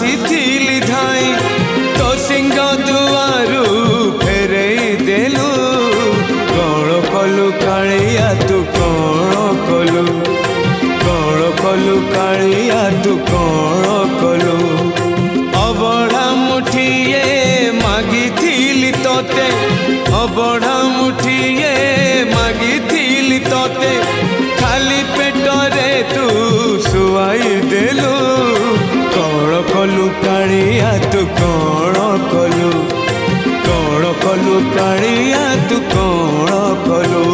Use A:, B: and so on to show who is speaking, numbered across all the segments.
A: आसीथिली धाई तो सिंह दुआरू फेरे देलु कौन कलु कालिया तू कौन कलु कालिया तू कौन कलु अबड़ा मुठिए मागिथिली तोते अबड़ा मुठिए मागिथिली तोते खाली पेटरे तू सुआई देलु कौन कलु कालिया तू कौन कलु कालिया तू कौन कलु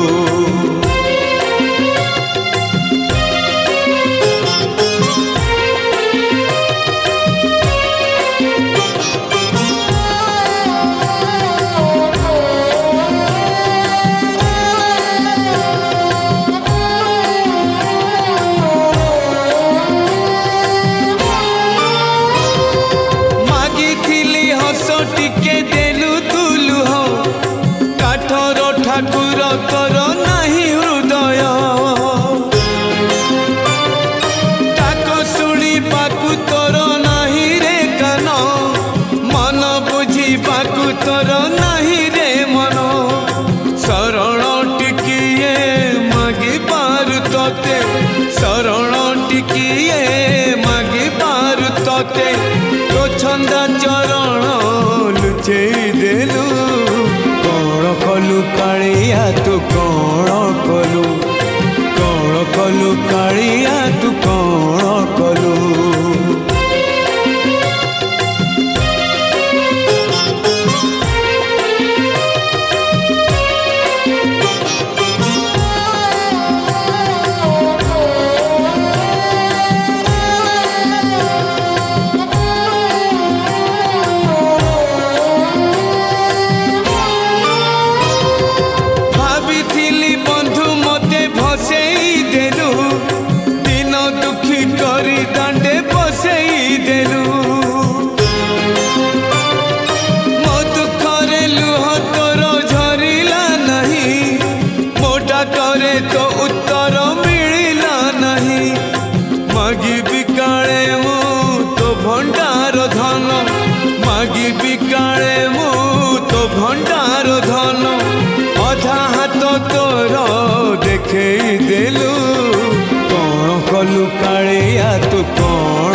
A: टिके देलु तुलु हो काठर ठाकुर तोर नाही हृदय ताको शुणी पाकु तोर नाही रे कान मन बुझी पाकु तोर नाही रे मन शरण टिकिए मागी पारु तोते शरण टिकिए मागी पारु तोते तो छंदा चरण लुचे देलु कौन कलु कालिया तू कौन कलु कालिया तू कौन कलु बंधु मते भसई देलु दिन दुखी करी दांडे बसई देलु मो दुखरे लुह तोर झरिला नहीं मोटा करे तो उत्तर मिलिला नहीं मागी बिकाले मु तो भंडार धन मागी बिकाले मु तो भंडार धन अधा हाथ तोर देखे देलु कौन कलु कालिया तू कौन